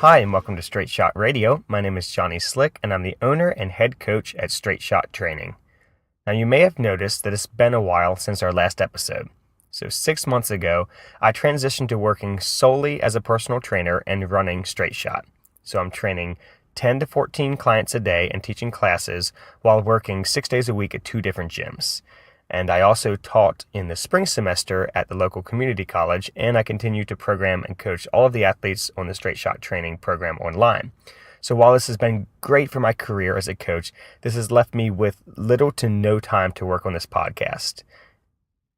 Hi, and welcome to Straight Shot Radio. My name is Johnny Slick, and I'm the owner and head coach at Straight Shot Training. Now, you may have noticed that it's been a while since our last episode. So 6 months ago, I transitioned to working solely as a personal trainer and running Straight Shot. So I'm training 10 to 14 clients a day and teaching classes while working 6 days a week at 2 different gyms. And I also taught in the spring semester at the local community college, and I continue to program and coach all of the athletes on the Straight Shot Training program online. So while this has been great for my career as a coach, this has left me with little to no time to work on this podcast.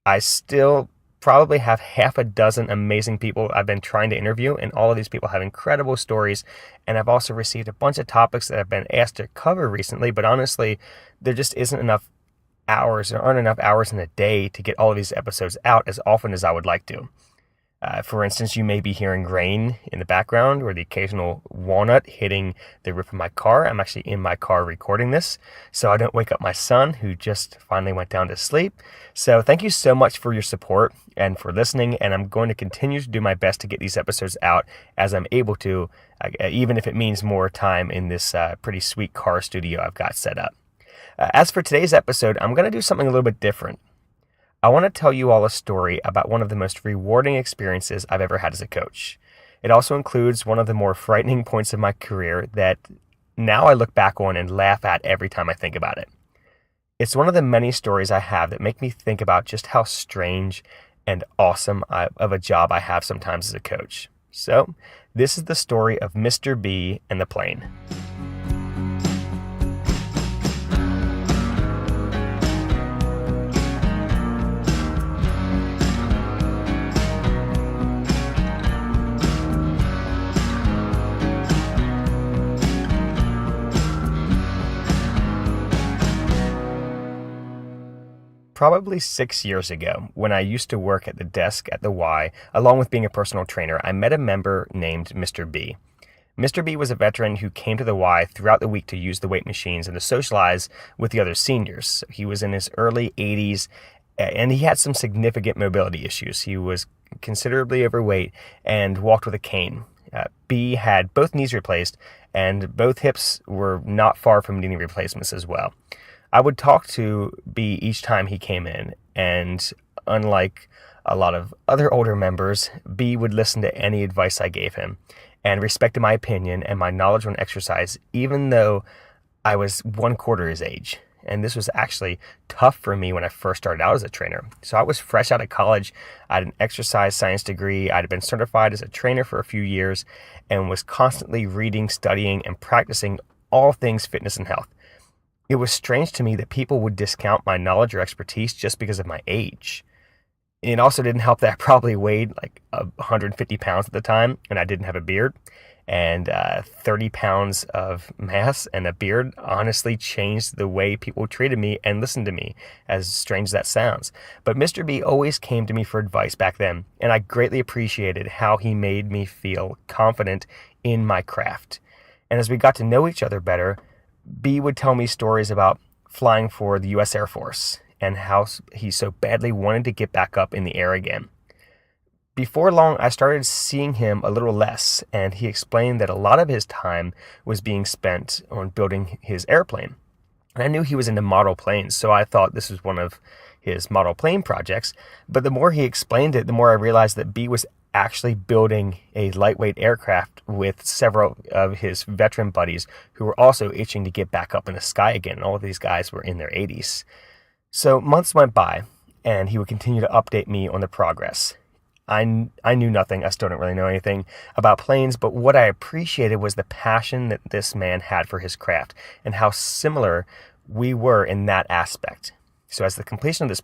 I still probably have half a dozen amazing people I've been trying to interview, and all of these people have incredible stories. And I've also received a bunch of topics that I've been asked to cover recently, but honestly, there just isn't enough hours. There aren't enough hours in a day to get all of these episodes out as often as I would like to. For instance, you may be hearing rain in the background or the occasional walnut hitting the roof of my car. I'm actually in my car recording this, so I don't wake up my son, who just finally went down to sleep. So thank you so much for your support and for listening, and I'm going to continue to do my best to get these episodes out as I'm able to, even if it means more time in this pretty sweet car studio I've got set up. As for today's episode, I'm going to do something a little bit different. I want to tell you all a story about one of the most rewarding experiences I've ever had as a coach. It also includes one of the more frightening points of my career that now I look back on and laugh at every time I think about it. It's one of the many stories I have that make me think about just how strange and awesome of a job I have sometimes as a coach. So, this is the story of Mr. B and the plane. Probably 6 years ago, when I used to work at the desk at the Y, along with being a personal trainer, I met a member named Mr. B. Mr. B was a veteran who came to the Y throughout the week to use the weight machines and to socialize with the other seniors. He was in his early 80s, and he had some significant mobility issues. He was considerably overweight and walked with a cane. B had both knees replaced, and both hips were not far from needing replacements as well. I would talk to B each time he came in, and unlike a lot of other older members, B would listen to any advice I gave him and respected my opinion and my knowledge on exercise, even though I was 1/4 his age. And this was actually tough for me when I first started out as a trainer. So I was fresh out of college. I had an exercise science degree. I'd been certified as a trainer for a few years and was constantly reading, studying, and practicing all things fitness and health. It was strange to me that people would discount my knowledge or expertise just because of my age. It also didn't help that I probably weighed like 150 pounds at the time, and I didn't have a beard. And 30 pounds of mass and a beard honestly changed the way people treated me and listened to me, as strange as that sounds. But Mr. B always came to me for advice back then, and I greatly appreciated how he made me feel confident in my craft. And as we got to know each other better, B would tell me stories about flying for the U.S. Air Force and how he so badly wanted to get back up in the air again. Before long, I started seeing him a little less, and he explained that a lot of his time was being spent on building his airplane. And I knew he was into model planes, so I thought this was one of his model plane projects. But the more he explained it, the more I realized that B was actually building a lightweight aircraft with several of his veteran buddies who were also itching to get back up in the sky again. And all of these guys were in their 80s. So months went by, and he would continue to update me on the progress. I knew nothing. I still don't really know anything about planes, but what I appreciated was the passion that this man had for his craft and how similar we were in that aspect. So as the completion of this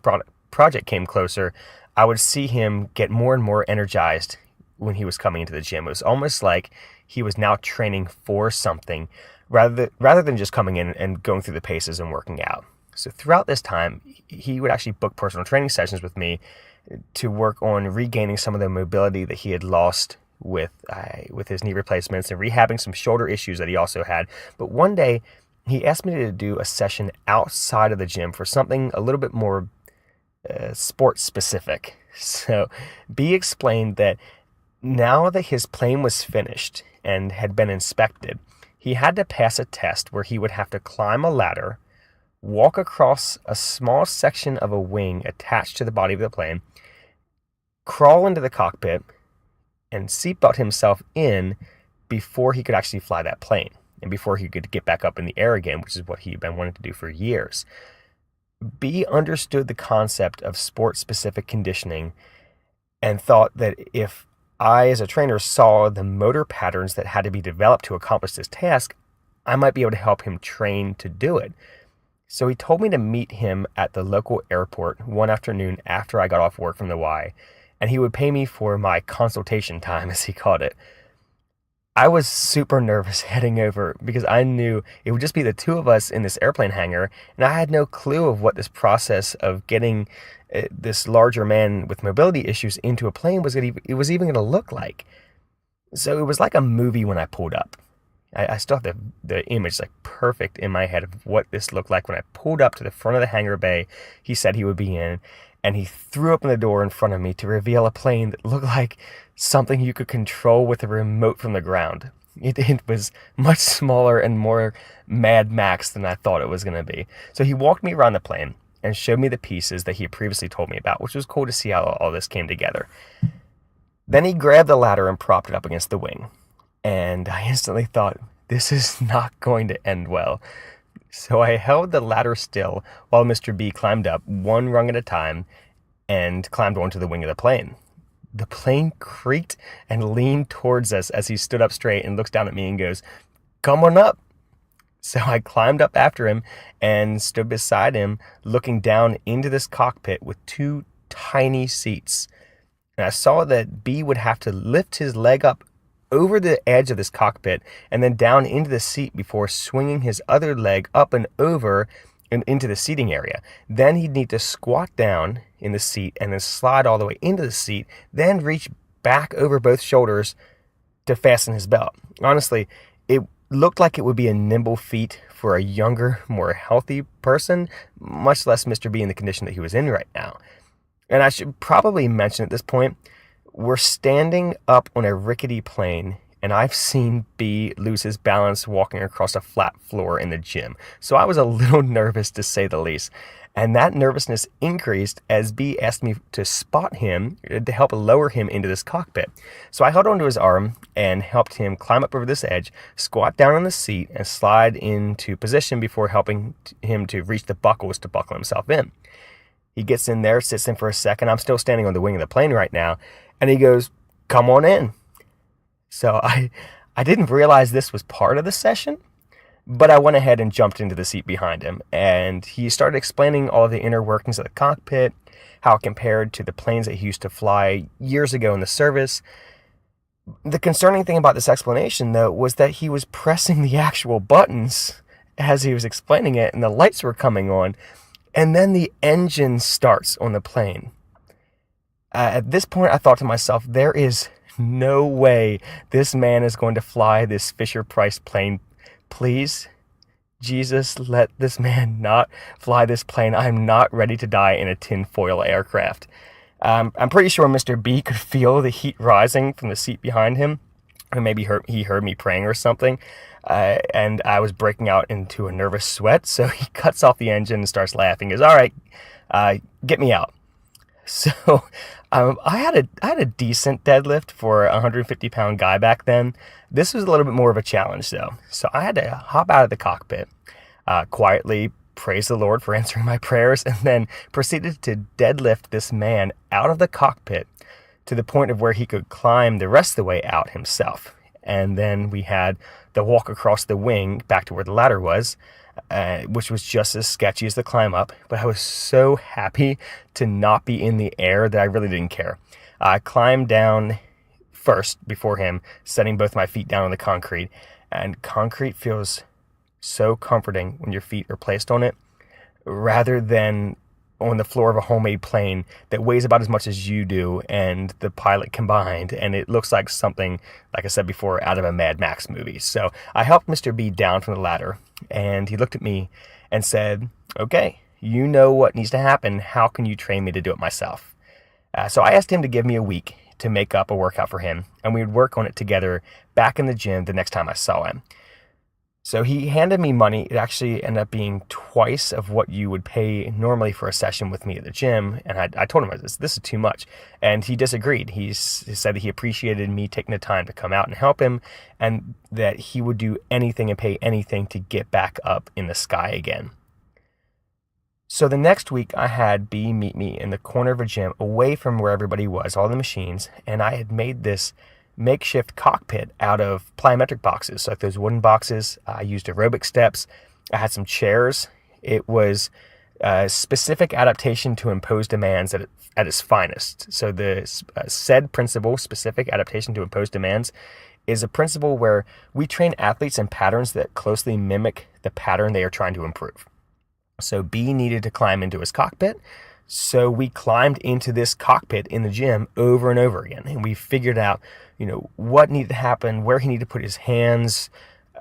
project came closer, I would see him get more and more energized when he was coming into the gym. It was almost like he was now training for something rather than just coming in and going through the paces and working out. So throughout this time, he would actually book personal training sessions with me to work on regaining some of the mobility that he had lost with his knee replacements and rehabbing some shoulder issues that he also had. But one day, he asked me to do a session outside of the gym for something a little bit more sports specific. So B explained that Now that his plane was finished and had been inspected, he had to pass a test where he would have to climb a ladder, walk across a small section of a wing attached to the body of the plane, crawl into the cockpit, and seatbelt himself in before he could actually fly that plane and before he could get back up in the air again, which is what he'd been wanting to do for years. B understood the concept of sport-specific conditioning and thought that if I, as a trainer, saw the motor patterns that had to be developed to accomplish this task, I might be able to help him train to do it. So he told me to meet him at the local airport one afternoon after I got off work from the Y, and he would pay me for my consultation time, as he called it. I was super nervous heading over because I knew it would just be the two of us in this airplane hangar, and I had no clue of what this process of getting this larger man with mobility issues into a plane was even going to look like. So it was like a movie when I pulled up. I still have the image like perfect in my head of what this looked like when I pulled up to the front of the hangar bay he said he would be in, and he threw open the door in front of me to reveal a plane that looked like something you could control with a remote from the ground. It was much smaller and more Mad Max than I thought it was going to be. So he walked me around the plane and showed me the pieces that he had previously told me about, which was cool to see how all this came together. Then he grabbed the ladder and propped it up against the wing. And I instantly thought, this is not going to end well. So I held the ladder still while Mr. B climbed up one rung at a time and climbed onto the wing of the plane. The plane creaked and leaned towards us as he stood up straight and looks down at me and goes, "Come on up." So I climbed up after him and stood beside him, looking down into this cockpit with two tiny seats. And I saw that B would have to lift his leg up over the edge of this cockpit and then down into the seat before swinging his other leg up and over and into the seating area. Then he'd need to squat down in the seat and then slide all the way into the seat, then reach back over both shoulders to fasten his belt. Honestly, it looked like it would be a nimble feat for a younger, more healthy person, much less Mr. B in the condition that he was in right now. And I should probably mention at this point, we're standing up on a rickety plane, and I've seen B lose his balance walking across a flat floor in the gym. So I was a little nervous, to say the least. And that nervousness increased as B asked me to spot him to help lower him into this cockpit. So I held onto his arm and helped him climb up over this edge, squat down on the seat, and slide into position before helping him to reach the buckles to buckle himself in. He gets in there, sits in for a second. I'm still standing on the wing of the plane right now. And he goes, "Come on in." So I didn't realize this was part of the session, but I went ahead and jumped into the seat behind him. And he started explaining all of the inner workings of the cockpit, how it compared to the planes that he used to fly years ago in the service. The concerning thing about this explanation, though, was that he was pressing the actual buttons as he was explaining it, and the lights were coming on. And then the engine starts on the plane. At this point, I thought to myself, there is no way this man is going to fly this Fisher-Price plane. Please, Jesus, let this man not fly this plane. I'm not ready to die in a tinfoil aircraft. I'm pretty sure Mr. B could feel the heat rising from the seat behind him. Or maybe he heard me praying or something. And I was breaking out into a nervous sweat. So he cuts off the engine and starts laughing. He goes, "All right, get me out." So I had a decent deadlift for a 150-pound guy back then. This was a little bit more of a challenge, though. So I had to hop out of the cockpit, quietly praise the Lord for answering my prayers, and then proceeded to deadlift this man out of the cockpit to the point of where he could climb the rest of the way out himself. And then we had the walk across the wing back to where the ladder was, which was just as sketchy as the climb up. But I was so happy to not be in the air that I really didn't care. I climbed down first before him, setting both my feet down on the concrete. And concrete feels so comforting when your feet are placed on it, rather than on the floor of a homemade plane that weighs about as much as you do and the pilot combined, and it looks like something, like I said before, out of a Mad Max movie. So I helped Mr. B down from the ladder, and he looked at me and said, "Okay, you know what needs to happen. How can you train me to do it myself?" So I asked him to give me a week to make up a workout for him, and we would work on it together back in the gym the next time I saw him. So he handed me money. It actually ended up being twice of what you would pay normally for a session with me at the gym. And I told him, this is too much. And he disagreed. He said that he appreciated me taking the time to come out and help him, and that he would do anything and pay anything to get back up in the sky again. So the next week I had B meet me in the corner of a gym away from where everybody was, all the machines, and I had made this makeshift cockpit out of plyometric boxes, like those wooden boxes. I used aerobic steps. I had some chairs. It was a specific adaptation to imposed demands at its finest. So the said principle, specific adaptation to imposed demands, is a principle where we train athletes in patterns that closely mimic the pattern they are trying to improve. So B needed to climb into his cockpit. So we climbed into this cockpit in the gym over and over again. And we figured out, what needed to happen, where he needed to put his hands,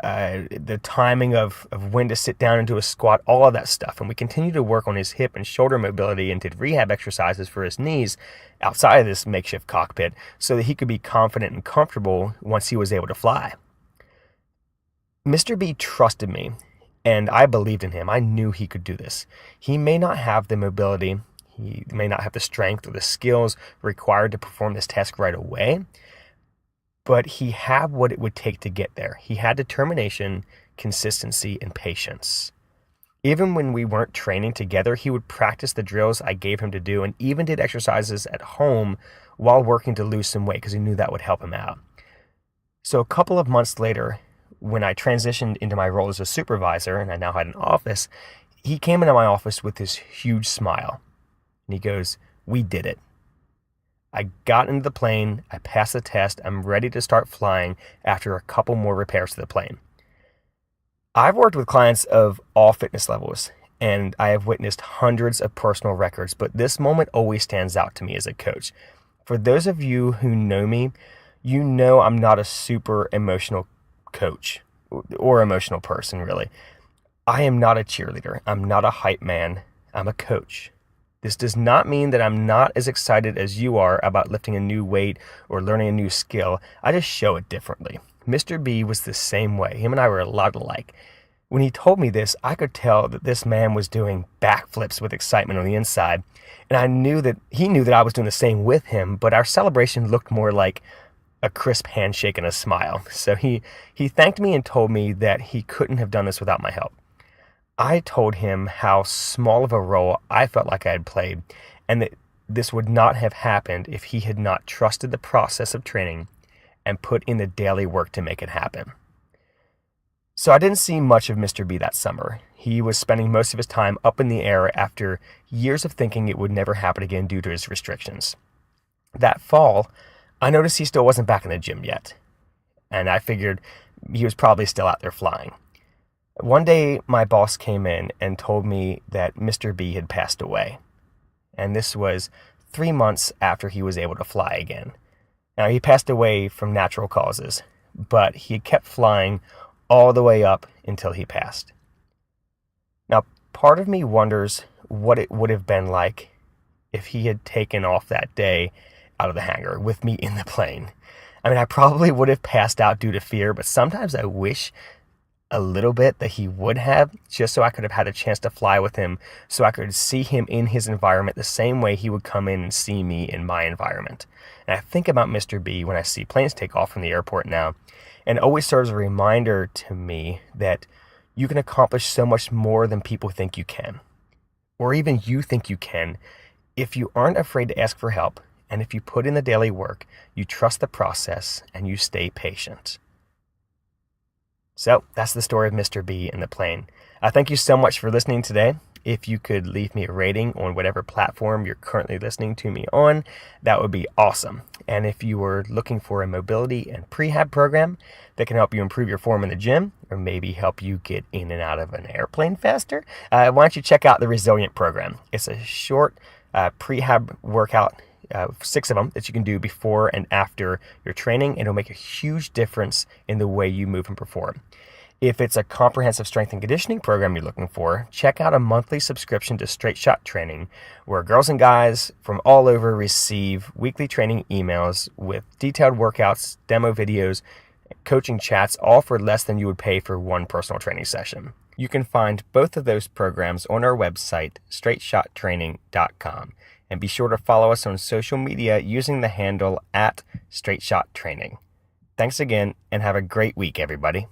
the timing of when to sit down into a squat, all of that stuff. And we continued to work on his hip and shoulder mobility and did rehab exercises for his knees outside of this makeshift cockpit so that he could be confident and comfortable once he was able to fly. Mr. B trusted me, and I believed in him. I knew he could do this. He may not have the mobility, he may not have the strength or the skills required to perform this task right away, but he had what it would take to get there. He had determination, consistency, and patience. Even when we weren't training together, he would practice the drills I gave him to do, and even did exercises at home while working to lose some weight because he knew that would help him out. So a couple of months later, when I transitioned into my role as a supervisor and I now had an office, he came into my office with this huge smile. And he goes, "We did it. I got into the plane, I passed the test, I'm ready to start flying after a couple more repairs to the plane." I've worked with clients of all fitness levels, and I have witnessed hundreds of personal records, but this moment always stands out to me as a coach. For those of you who know me, you know I'm not a super emotional coach or emotional person, really. I am not a cheerleader. I'm not a hype man. I'm a coach. This does not mean that I'm not as excited as you are about lifting a new weight or learning a new skill. I just show it differently. Mr. B was the same way. Him and I were a lot alike. When he told me this, I could tell that this man was doing backflips with excitement on the inside, and I knew that he knew that I was doing the same with him, but our celebration looked more like a crisp handshake and a smile. So he thanked me and told me that he couldn't have done this without my help. I told him how small of a role I felt like I had played, and that this would not have happened if he had not trusted the process of training and put in the daily work to make it happen. So I didn't see much of Mr. B that summer. He was spending most of his time up in the air after years of thinking it would never happen again due to his restrictions. That fall, I noticed he still wasn't back in the gym yet, and I figured he was probably still out there flying. One day, my boss came in and told me that Mr. B had passed away, and this was 3 months after he was able to fly again. Now, he passed away from natural causes, but he had kept flying all the way up until he passed. Now, part of me wonders what it would have been like if he had taken off that day out of the hangar with me in the plane. I mean, I probably would have passed out due to fear, but sometimes I wish a little bit that he would have, just so I could have had a chance to fly with him, so I could see him in his environment the same way he would come in and see me in my environment. And I think about Mr. B when I see planes take off from the airport now, and it always serves a reminder to me that you can accomplish so much more than people think you can, or even you think you can, if you aren't afraid to ask for help, and if you put in the daily work, you trust the process, and you stay patient. So that's the story of Mr. B and the plane. I thank you so much for listening today. If you could leave me a rating on whatever platform you're currently listening to me on, that would be awesome. And if you were looking for a mobility and prehab program that can help you improve your form in the gym, or maybe help you get in and out of an airplane faster, why don't you check out the Resilient program? It's a short prehab workout, 6 of them that you can do before and after your training, and it'll make a huge difference in the way you move and perform. If it's a comprehensive strength and conditioning program you're looking for, check out a monthly subscription to Straight Shot Training, where girls and guys from all over receive weekly training emails with detailed workouts, demo videos, coaching chats, all for less than you would pay for one personal training session. You can find both of those programs on our website, straightshottraining.com. And be sure to follow us on social media using the handle @StraightShotTraining. Thanks again, and have a great week, everybody.